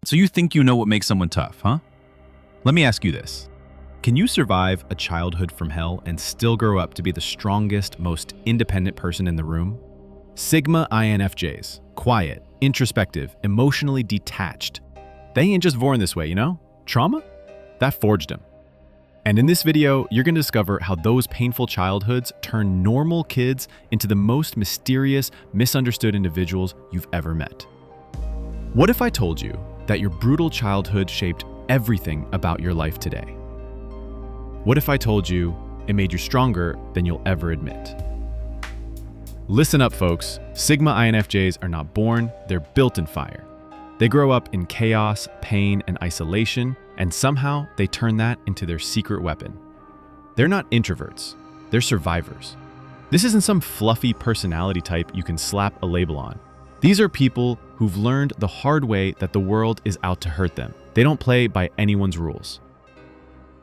So you think you know what makes someone tough, huh? Let me ask you this. Can you survive a childhood from hell and still grow up to be the strongest, most independent person in the room? Sigma INFJs, quiet, introspective, emotionally detached. They ain't just born this way, you know? Trauma? That forged them. And in this video, you're gonna discover how those painful childhoods turn normal kids into the most mysterious, misunderstood individuals you've ever met. What if I told you that your brutal childhood shaped everything about your life today? What if I told you it made you stronger than you'll ever admit? Listen up, folks. Sigma INFJs are not born, they're built in fire. They grow up in chaos, pain, and isolation, and somehow they turn that into their secret weapon. They're not introverts, they're survivors. This isn't some fluffy personality type you can slap a label on. These are people who've learned the hard way that the world is out to hurt them. They don't play by anyone's rules.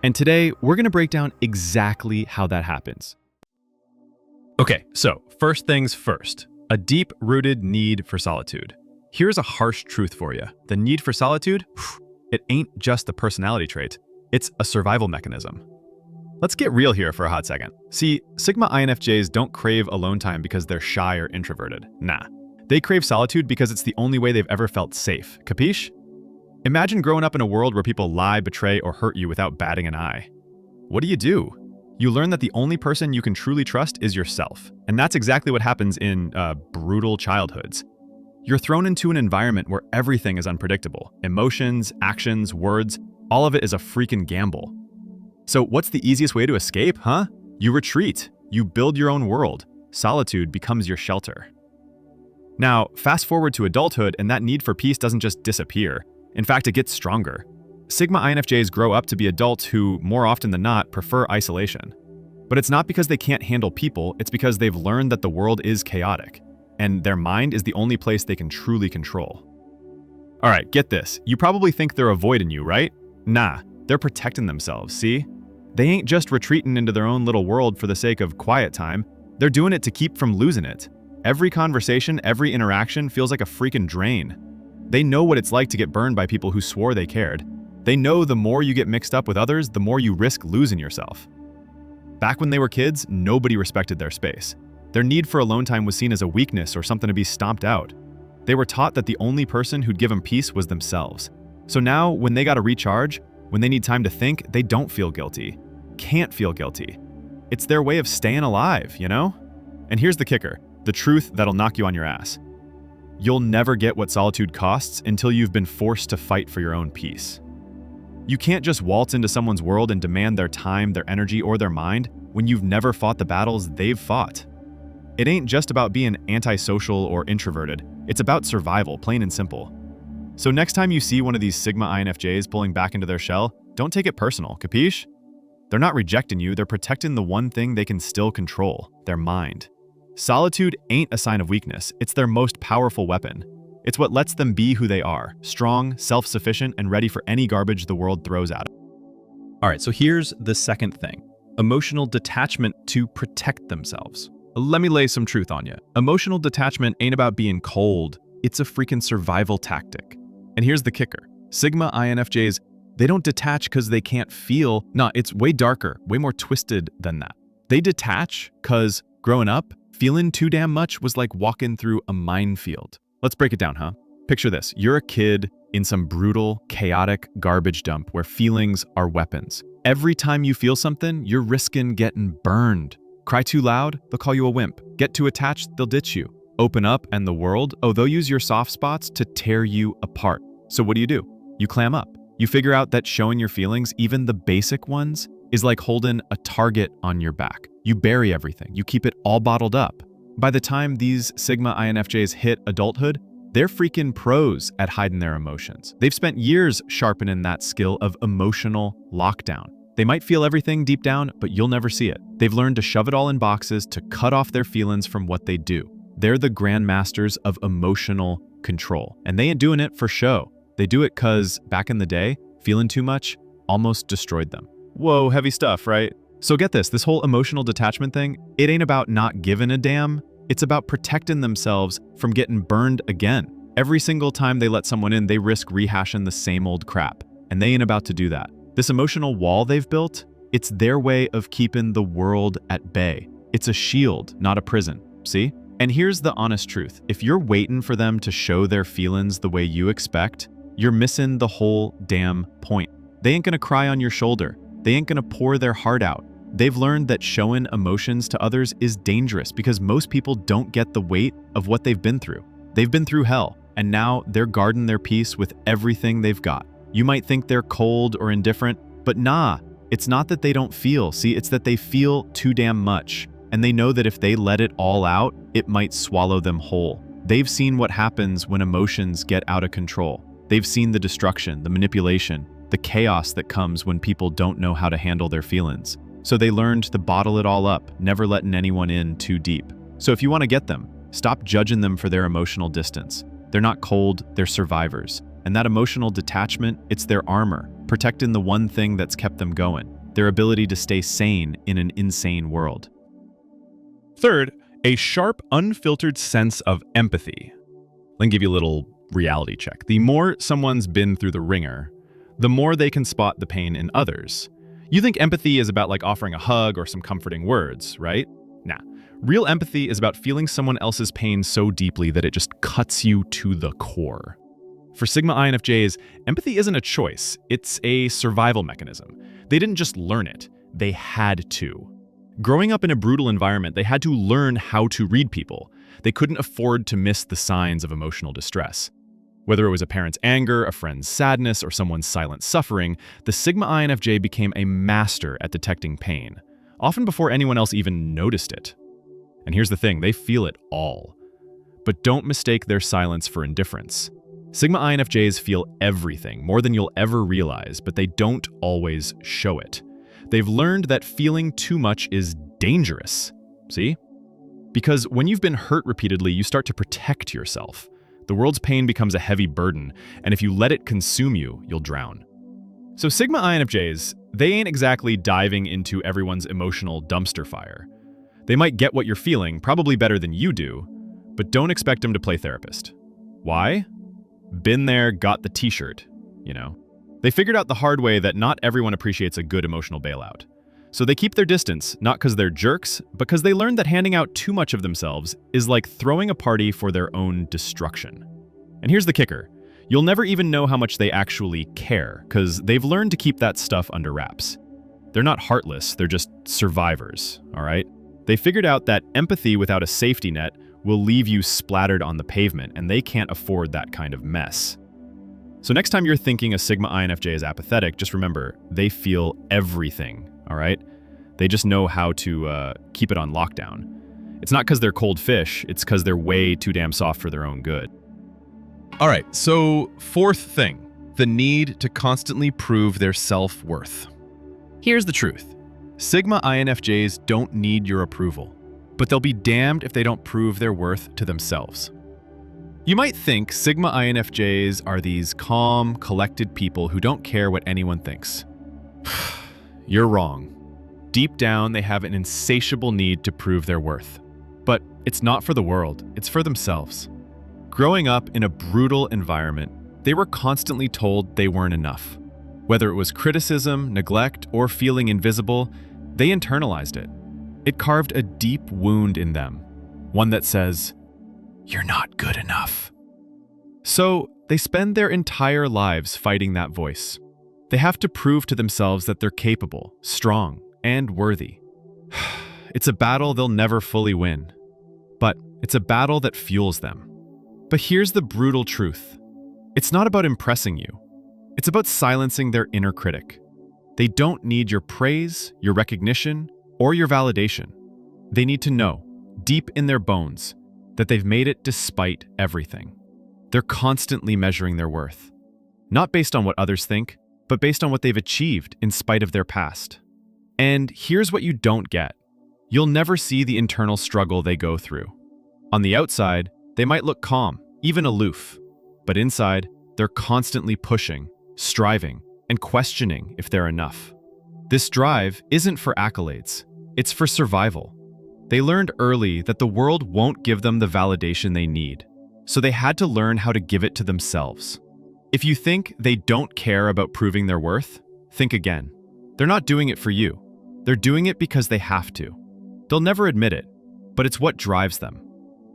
And today, we're gonna break down exactly how that happens. Okay, so first things first, a deep-rooted need for solitude. Here's a harsh truth for you. The need for solitude, it ain't just a personality trait, it's a survival mechanism. Let's get real here for a hot second. See, Sigma INFJs don't crave alone time because they're shy or introverted. Nah. They crave solitude because it's the only way they've ever felt safe. Capiche? Imagine growing up in a world where people lie, betray, or hurt you without batting an eye. What do? You learn that the only person you can truly trust is yourself. And that's exactly what happens in brutal childhoods. You're thrown into an environment where everything is unpredictable. Emotions, actions, words, all of it is a freaking gamble. So what's the easiest way to escape, huh? You retreat. You build your own world. Solitude becomes your shelter. Now, fast forward to adulthood, and that need for peace doesn't just disappear. In fact, it gets stronger. Sigma INFJs grow up to be adults who, more often than not, prefer isolation. But it's not because they can't handle people, it's because they've learned that the world is chaotic, and their mind is the only place they can truly control. All right, get this. You probably think they're avoiding you, right? Nah, they're protecting themselves, see? They ain't just retreating into their own little world for the sake of quiet time. They're doing it to keep from losing it. Every conversation, every interaction feels like a freaking drain. They know what it's like to get burned by people who swore they cared. They know the more you get mixed up with others, the more you risk losing yourself. Back when they were kids, nobody respected their space. Their need for alone time was seen as a weakness or something to be stomped out. They were taught that the only person who'd give them peace was themselves. So now, when they gotta recharge, when they need time to think, they don't feel guilty. Can't feel guilty. It's their way of staying alive, you know? And here's the kicker. The truth that'll knock you on your ass. You'll never get what solitude costs until you've been forced to fight for your own peace. You can't just waltz into someone's world and demand their time, their energy, or their mind when you've never fought the battles they've fought. It ain't just about being antisocial or introverted. It's about survival, plain and simple. So next time you see one of these Sigma INFJs pulling back into their shell, don't take it personal, capiche? They're not rejecting you, they're protecting the one thing they can still control, their mind. Solitude ain't a sign of weakness, it's their most powerful weapon. It's what lets them be who they are, strong, self-sufficient, and ready for any garbage the world throws at them. All right, so here's the second thing. Emotional detachment to protect themselves. Let me lay some truth on you. Emotional detachment ain't about being cold, it's a freaking survival tactic. And here's the kicker. Sigma INFJs, they don't detach because they can't feel. Nah, it's way darker, way more twisted than that. They detach because growing up, feeling too damn much was like walking through a minefield. Let's break it down, huh? Picture this. You're a kid in some brutal, chaotic garbage dump where feelings are weapons. Every time you feel something, you're risking getting burned. Cry too loud, they'll call you a wimp. Get too attached, they'll ditch you. Open up and the world, they'll use your soft spots to tear you apart. So what do? You clam up. You figure out that showing your feelings, even the basic ones, is like holding a target on your back. You bury everything. You keep it all bottled up. By the time these Sigma INFJs hit adulthood, they're freaking pros at hiding their emotions. They've spent years sharpening that skill of emotional lockdown. They might feel everything deep down, but you'll never see it. They've learned to shove it all in boxes to cut off their feelings from what they do. They're the grandmasters of emotional control. And they ain't doing it for show. They do it because, back in the day, feeling too much almost destroyed them. Whoa, heavy stuff, right? So get this whole emotional detachment thing, it ain't about not giving a damn. It's about protecting themselves from getting burned again. Every single time they let someone in, they risk rehashing the same old crap, and they ain't about to do that. This emotional wall they've built, it's their way of keeping the world at bay. It's a shield, not a prison, see? And here's the honest truth. If you're waiting for them to show their feelings the way you expect, you're missing the whole damn point. They ain't gonna cry on your shoulder. They ain't gonna pour their heart out. They've learned that showing emotions to others is dangerous because most people don't get the weight of what they've been through. They've been through hell, and now they're guarding their peace with everything they've got. You might think they're cold or indifferent, but nah, it's not that they don't feel. See, it's that they feel too damn much. And they know that if they let it all out, it might swallow them whole. They've seen what happens when emotions get out of control. They've seen the destruction, the manipulation, the chaos that comes when people don't know how to handle their feelings. So they learned to bottle it all up, never letting anyone in too deep. So if you want to get them, stop judging them for their emotional distance. They're not cold, they're survivors. And that emotional detachment, it's their armor, protecting the one thing that's kept them going, their ability to stay sane in an insane world. Third, a sharp, unfiltered sense of empathy. Let me give you a little reality check. The more someone's been through the ringer, the more they can spot the pain in others. You think empathy is about like offering a hug or some comforting words, right? Nah. Real empathy is about feeling someone else's pain so deeply that it just cuts you to the core. For Sigma INFJs, empathy isn't a choice, it's a survival mechanism. They didn't just learn it, they had to. Growing up in a brutal environment, they had to learn how to read people. They couldn't afford to miss the signs of emotional distress. Whether it was a parent's anger, a friend's sadness, or someone's silent suffering, the Sigma INFJ became a master at detecting pain, often before anyone else even noticed it. And here's the thing, they feel it all. But don't mistake their silence for indifference. Sigma INFJs feel everything, more than you'll ever realize, but they don't always show it. They've learned that feeling too much is dangerous. See? Because when you've been hurt repeatedly, you start to protect yourself. The world's pain becomes a heavy burden, and if you let it consume you, you'll drown. So Sigma INFJs, they ain't exactly diving into everyone's emotional dumpster fire. They might get what you're feeling, probably better than you do, but don't expect them to play therapist. Why? Been there, got the t-shirt, you know. They figured out the hard way that not everyone appreciates a good emotional bailout. So they keep their distance, not because they're jerks, but because they learned that handing out too much of themselves is like throwing a party for their own destruction. And here's the kicker. You'll never even know how much they actually care, because they've learned to keep that stuff under wraps. They're not heartless, they're just survivors, all right? They figured out that empathy without a safety net will leave you splattered on the pavement, and they can't afford that kind of mess. So next time you're thinking a Sigma INFJ is apathetic, just remember, they feel everything, all right? They just know how to keep it on lockdown. It's not because they're cold fish, it's because they're way too damn soft for their own good. All right, so fourth thing, the need to constantly prove their self-worth. Here's the truth. Sigma INFJs don't need your approval, but they'll be damned if they don't prove their worth to themselves. You might think Sigma INFJs are these calm, collected people who don't care what anyone thinks. You're wrong. Deep down, they have an insatiable need to prove their worth. But it's not for the world, it's for themselves. Growing up in a brutal environment, they were constantly told they weren't enough. Whether it was criticism, neglect, or feeling invisible, they internalized it. It carved a deep wound in them, one that says, "You're not good enough." So they spend their entire lives fighting that voice. They have to prove to themselves that they're capable, strong, and worthy. It's a battle they'll never fully win, but it's a battle that fuels them. But here's the brutal truth. It's not about impressing you. It's about silencing their inner critic. They don't need your praise, your recognition, or your validation. They need to know, deep in their bones, that they've made it despite everything. They're constantly measuring their worth, not based on what others think, but based on what they've achieved in spite of their past. And here's what you don't get. You'll never see the internal struggle they go through. On the outside, they might look calm, even aloof, but inside, they're constantly pushing, striving, and questioning if they're enough. This drive isn't for accolades, it's for survival. They learned early that the world won't give them the validation they need. So they had to learn how to give it to themselves. If you think they don't care about proving their worth, think again. They're not doing it for you. They're doing it because they have to. They'll never admit it, but it's what drives them.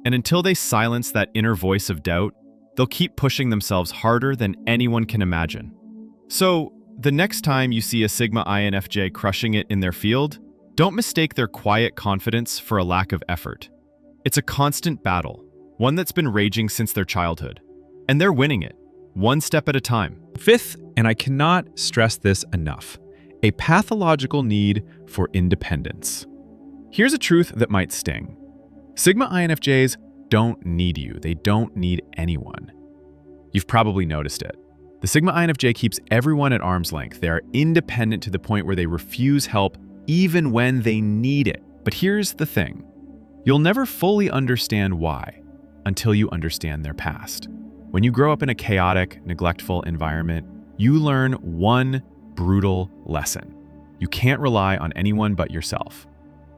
And until they silence that inner voice of doubt, they'll keep pushing themselves harder than anyone can imagine. So, the next time you see a Sigma INFJ crushing it in their field, don't mistake their quiet confidence for a lack of effort. It's a constant battle, one that's been raging since their childhood. And they're winning it, one step at a time. Fifth, and I cannot stress this enough, a pathological need for independence. Here's a truth that might sting. Sigma INFJs don't need you. They don't need anyone. You've probably noticed it. The Sigma INFJ keeps everyone at arm's length. They are independent to the point where they refuse help even when they need it. But here's the thing. You'll never fully understand why until you understand their past. When you grow up in a chaotic, neglectful environment, you learn one brutal lesson. You can't rely on anyone but yourself.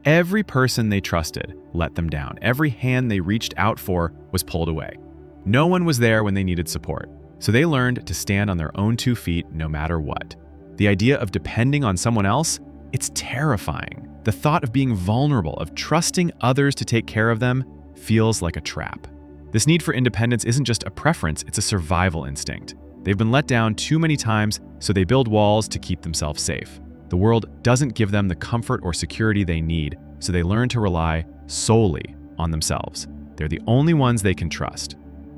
Every person they trusted let them down. Every hand they reached out for was pulled away. No one was there when they needed support. So they learned to stand on their own 2 feet no matter what. The idea of depending on someone else, it's terrifying. The thought of being vulnerable, of trusting others to take care of them, feels like a trap. This need for independence isn't just a preference, it's a survival instinct. They've been let down too many times, so they build walls to keep themselves safe. The world doesn't give them the comfort or security they need, so they learn to rely solely on themselves. They're the only ones they can trust.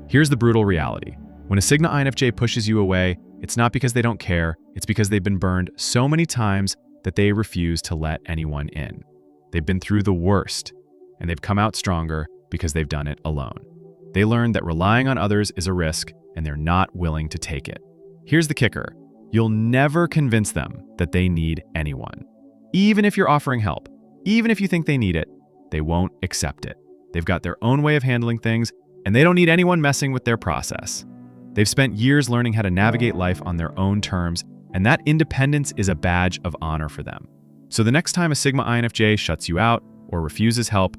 Here's the brutal reality. When a Sigma INFJ pushes you away, it's not because they don't care, it's because they've been burned so many times that they refuse to let anyone in. They've been through the worst, and they've come out stronger because they've done it alone. They learned that relying on others is a risk, and they're not willing to take it. Here's the kicker. You'll never convince them that they need anyone. Even if you're offering help, even if you think they need it, they won't accept it. They've got their own way of handling things, and they don't need anyone messing with their process. They've spent years learning how to navigate life on their own terms, and that independence is a badge of honor for them. So the next time a Sigma INFJ shuts you out or refuses help,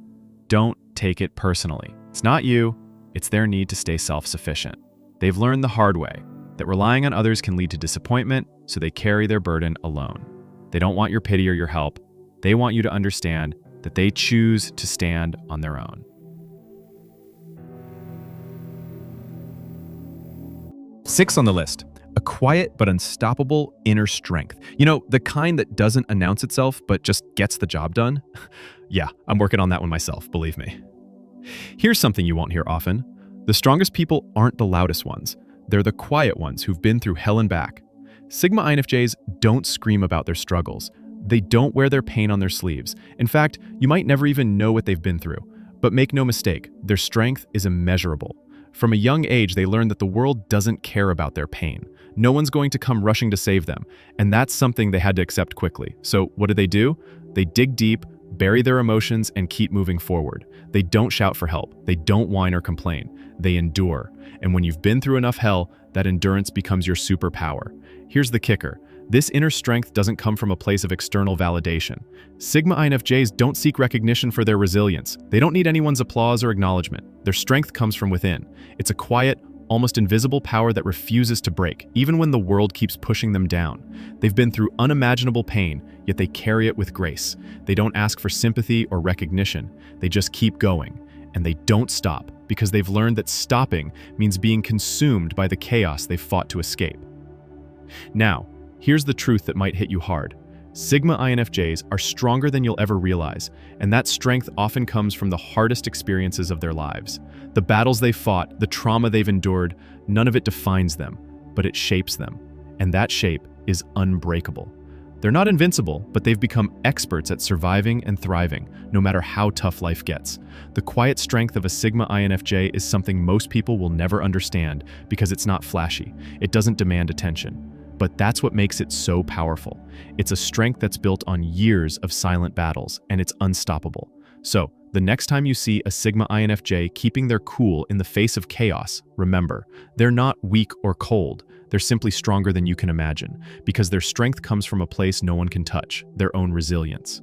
don't take it personally. It's not you, it's their need to stay self-sufficient. They've learned the hard way that relying on others can lead to disappointment, so they carry their burden alone. They don't want your pity or your help. They want you to understand that they choose to stand on their own. 6 on the list, a quiet but unstoppable inner strength. You know, the kind that doesn't announce itself but just gets the job done? Yeah, I'm working on that one myself, believe me. Here's something you won't hear often. The strongest people aren't the loudest ones. They're the quiet ones who've been through hell and back. Sigma INFJs don't scream about their struggles. They don't wear their pain on their sleeves. In fact, you might never even know what they've been through. But make no mistake, their strength is immeasurable. From a young age, they learn that the world doesn't care about their pain. No one's going to come rushing to save them, and that's something they had to accept quickly. So what do? They dig deep, bury their emotions, and keep moving forward. They don't shout for help. They don't whine or complain. They endure. And when you've been through enough hell, that endurance becomes your superpower. Here's the kicker. This inner strength doesn't come from a place of external validation. Sigma INFJs don't seek recognition for their resilience. They don't need anyone's applause or acknowledgement. Their strength comes from within. It's a quiet, almost invisible power that refuses to break, even when the world keeps pushing them down. They've been through unimaginable pain, yet they carry it with grace. They don't ask for sympathy or recognition. They just keep going. And they don't stop, because they've learned that stopping means being consumed by the chaos they've fought to escape. Now, here's the truth that might hit you hard. Sigma INFJs are stronger than you'll ever realize, and that strength often comes from the hardest experiences of their lives. The battles they've fought, the trauma they've endured, none of it defines them, but it shapes them. And that shape is unbreakable. They're not invincible, but they've become experts at surviving and thriving, no matter how tough life gets. The quiet strength of a Sigma INFJ is something most people will never understand because it's not flashy. It doesn't demand attention. But that's what makes it so powerful. It's a strength that's built on years of silent battles, and it's unstoppable. So, the next time you see a Sigma INFJ keeping their cool in the face of chaos, remember, they're not weak or cold. They're simply stronger than you can imagine, because their strength comes from a place no one can touch, their own resilience.